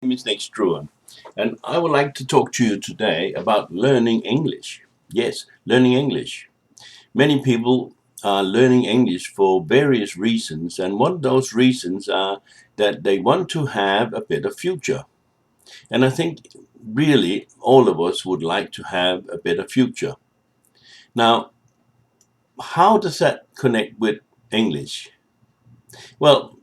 name is Nick Struan, and I would like to talk to you today about learning English. Yes, learning English. Many people are learning English for various reasons, and one of those reasons are that they want to have a better future. And I think really all of us would like to have a better future. Now, how does that connect with English? Well,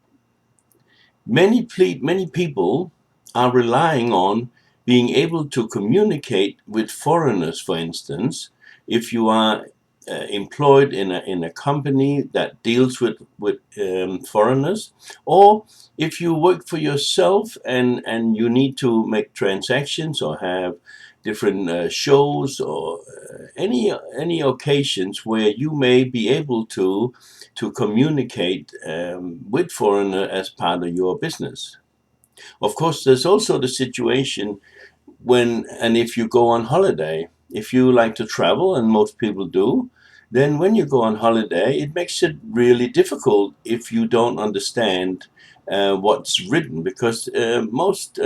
many people are relying on being able to communicate with foreigners, for instance. If you are employed in a company that deals with foreigners, or if you work for yourself and you need to make transactions or have different shows or any occasions where you may be able to communicate with foreigner as part of your business. Of course, there's also the situation when and if you go on holiday, if you like to travel, and most people do, then when you go on holiday, it makes it really difficult if you don't understand what's written, because most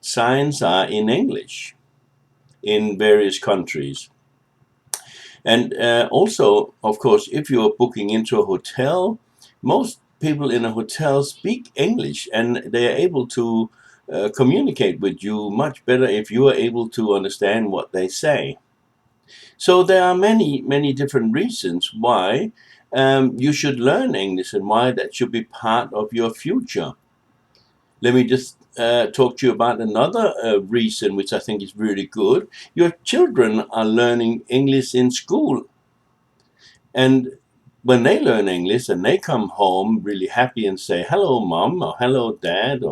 signs are in English in various countries. And also, of course, if you're booking into a hotel, most people in a hotel speak English and they are able to communicate with you much better if you are able to understand what they say. So there are many different reasons why you should learn English and why that should be part of your future. Let me just talk to you about another reason, which I think is really good. Your children are learning English in school. And when they learn English and they come home really happy and say, hello, mom, or hello, dad,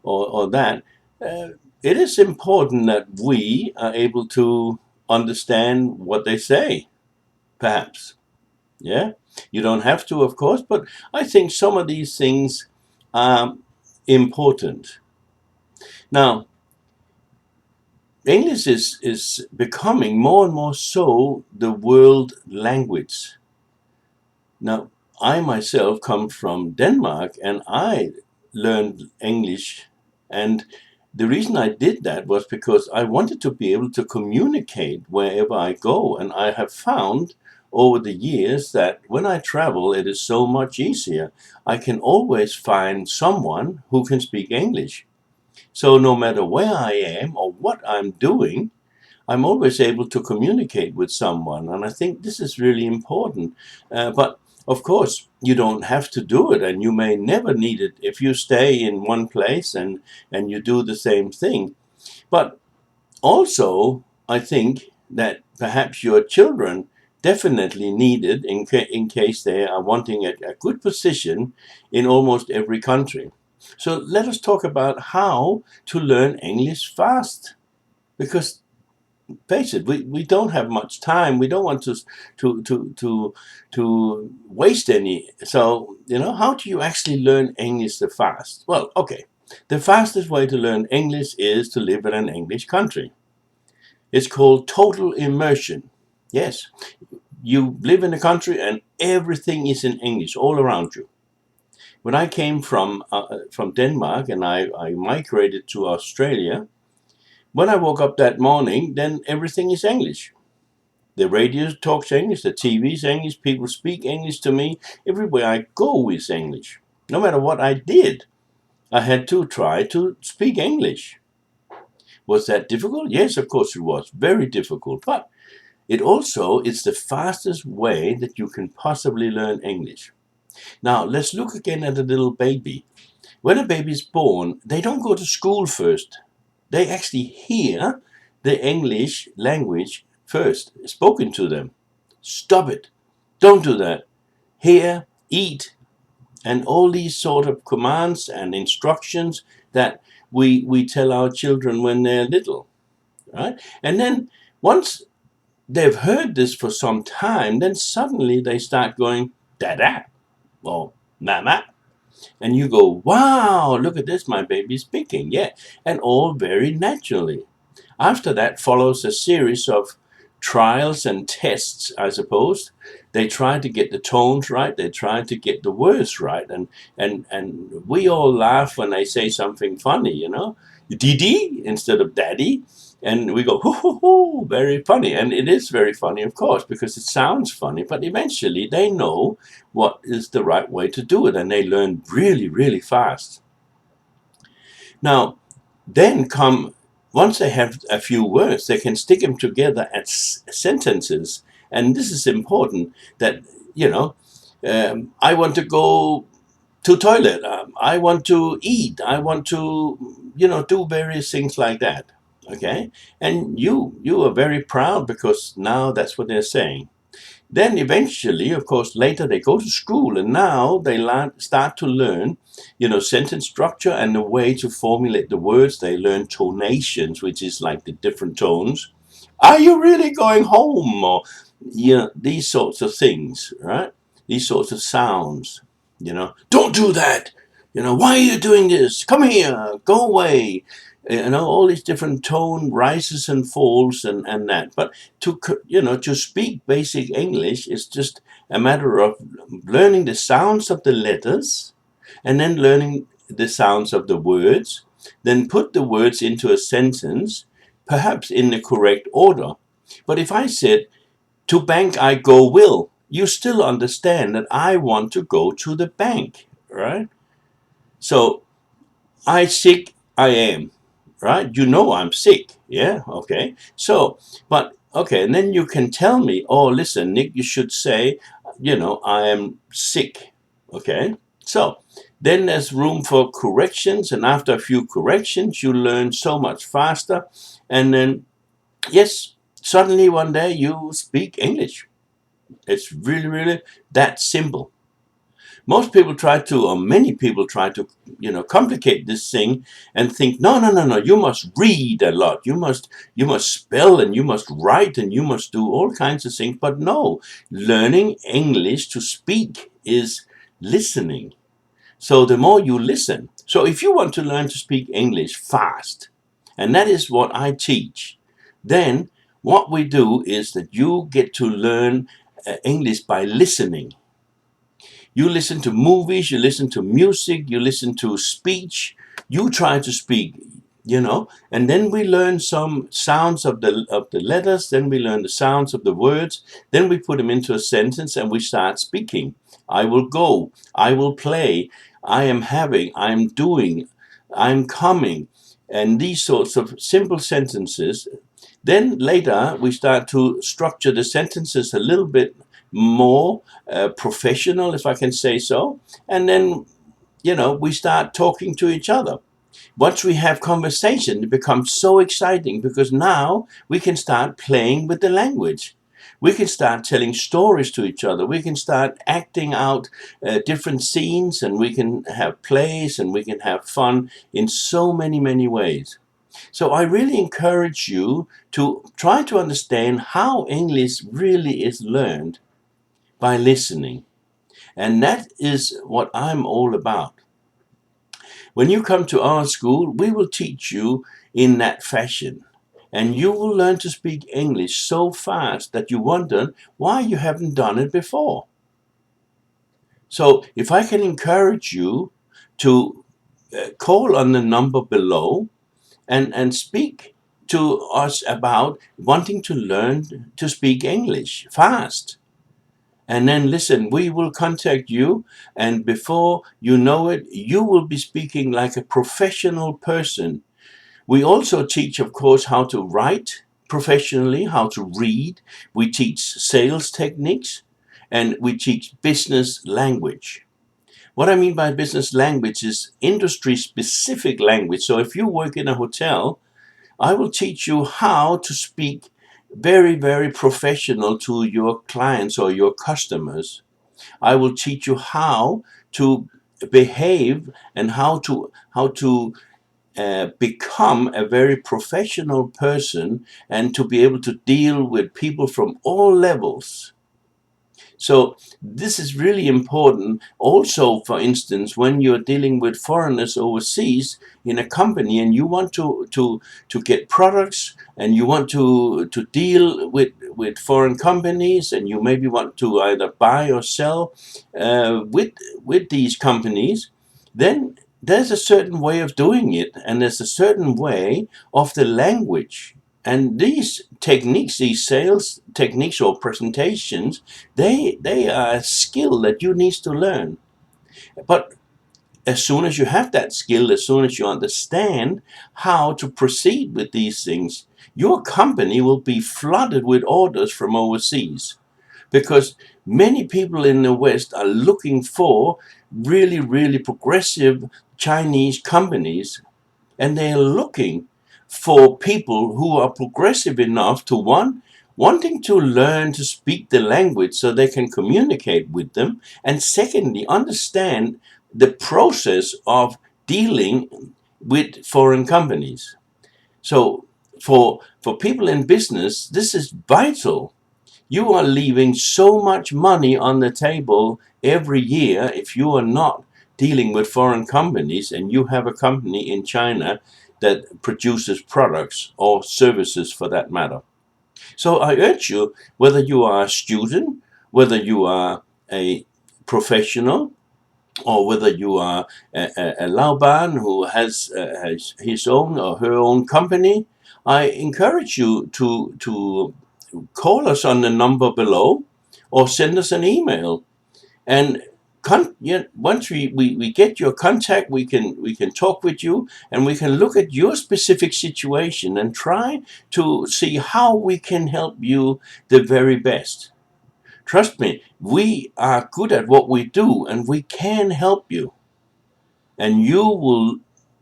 or that, uh, it is important that we are able to understand what they say, perhaps. Yeah? You don't have to, of course, but I think some of these things are important. Now, English is becoming more and more so the world language. Now, I myself come from Denmark and I learned English. And the reason I did that was because I wanted to be able to communicate wherever I go. And I have found over the years that when I travel, it is so much easier. I can always find someone who can speak English. So no matter where I am or what I'm doing, I'm always able to communicate with someone, and I think this is really important. But of course, you don't have to do it, and you may never need it if you stay in one place and you do the same thing. But also, I think that perhaps your children definitely need it in case they are wanting a good position in almost every country. So let us talk about how to learn English fast, because face it, we don't have much time. We don't want to waste any. So, how do you actually learn English the fast? Well, okay. The fastest way to learn English is to live in an English country. It's called total immersion. Yes, you live in a country and everything is in English all around you. When I came from Denmark and I migrated to Australia, when I woke up that morning, then everything is English. The radio talks English, the TV is English, people speak English to me. Everywhere I go is English. No matter what I did, I had to try to speak English. Was that difficult? Yes, of course it was. Very difficult. But it's the fastest way that you can possibly learn English. Now, let's look again at a little baby. When a baby is born, they don't go to school first. They actually hear the English language first spoken to them. Stop it. Don't do that. Hear, eat, and all these sort of commands and instructions that we tell our children when they're little. Right? And then once they've heard this for some time, then suddenly they start going, Dada, or Mama. And you go, wow, look at this, my baby's speaking. Yeah. And all very naturally. After that follows a series of trials and tests, I suppose. They try to get the tones right. They try to get the words right. And we all laugh when they say something funny, Didi instead of daddy. And we go, hoo, hoo, hoo, very funny. And it is very funny, of course, because it sounds funny, but eventually they know what is the right way to do it, and they learn really, really fast. Now, then come, once they have a few words, they can stick them together as sentences. And this is important that, you know, I want to go to toilet. I want to eat. I want to, do various things like that. Okay, and you are very proud because now that's what they're saying. Then eventually, of course, later they go to school, and now they start to learn, sentence structure and the way to formulate the words. They learn tonations, which is like the different tones. Are you really going home? Or, these sorts of things, right? These sorts of sounds. Don't do that. Why are you doing this? Come here. Go away. All these different tone rises and falls and that. But to speak basic English is just a matter of learning the sounds of the letters and then learning the sounds of the words, then put the words into a sentence, perhaps in the correct order. But if I said, to bank I go will, you still understand that I want to go to the bank, right? So I sick, I am, right? I'm sick, yeah, okay. So, but okay, and then you can tell me, oh, listen, Nick, you should say, I am sick, okay. So then there's room for corrections, and after a few corrections, you learn so much faster, and then yes, suddenly one day you speak English. It's really, really that simple. Most people try to, or many people try to, complicate this thing and think, no, no, no, no, you must read a lot. You must spell and you must write and you must do all kinds of things. But no, learning English to speak is listening. So the more you listen, so if you want to learn to speak English fast, and that is what I teach, then what we do is that you get to learn English by listening. You listen to movies, you listen to music, you listen to speech, you try to speak, and then we learn some sounds of the letters, then we learn the sounds of the words, then we put them into a sentence and we start speaking. I will go, I will play, I am having, I am doing, I'm coming, and these sorts of simple sentences. Then later we start to structure the sentences a little bit more professional, if I can say so. And then, we start talking to each other. Once we have conversation, it becomes so exciting because now we can start playing with the language. We can start telling stories to each other. We can start acting out different scenes, and we can have plays and we can have fun in so many, many ways. So I really encourage you to try to understand how English really is learned by listening. And that is what I'm all about. When you come to our school, we will teach you in that fashion. And you will learn to speak English so fast that you wonder why you haven't done it before. So if I can encourage you to call on the number below and speak to us about wanting to learn to speak English fast. And then listen, we will contact you, and before you know it, you will be speaking like a professional person. We also teach, of course, how to write professionally, how to read. We teach sales techniques, and we teach business language. What I mean by business language is industry specific language. So if you work in a hotel, I will teach you how to speak very, very professional to your clients or your customers. I will teach you how to behave and how to become a very professional person and to be able to deal with people from all levels. So this is really important. Also, for instance, when you're dealing with foreigners overseas in a company and you want to get products and you want to deal with foreign companies and you maybe want to either buy or sell with these companies, then there's a certain way of doing it, and there's a certain way of the language. And these techniques, these sales techniques or presentations, they are a skill that you need to learn. But as soon as you have that skill, as soon as you understand how to proceed with these things, your company will be flooded with orders from overseas, because many people in the West are looking for really, really progressive Chinese companies, and they are looking for people who are progressive enough to, one, wanting to learn to speak the language so they can communicate with them, and secondly, understand the process of dealing with foreign companies. So for people in business, this is vital. You are leaving so much money on the table every year if you are not dealing with foreign companies and you have a company in China that produces products or services for that matter. So I urge you, whether you are a student, whether you are a professional, or whether you are a Laoban who has his own or her own company, I encourage you to call us on the number below or send us an email. And once we get your contact, we can talk with you, and we can look at your specific situation and try to see how we can help you the very best. Trust me, we are good at what we do, and we can help you. And you will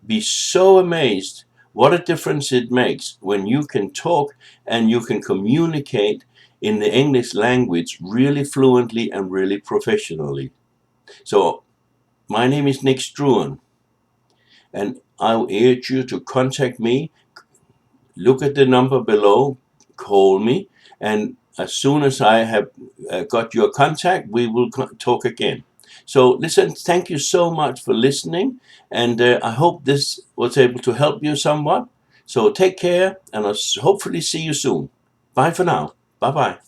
be so amazed what a difference it makes when you can talk and you can communicate in the English language really fluently and really professionally. So, my name is Nick Struan, and I urge you to contact me. Look at the number below, call me, and as soon as I have got your contact, we will talk again. So listen, thank you so much for listening, and I hope this was able to help you somewhat. So take care, and I'll hopefully see you soon. Bye for now. Bye bye.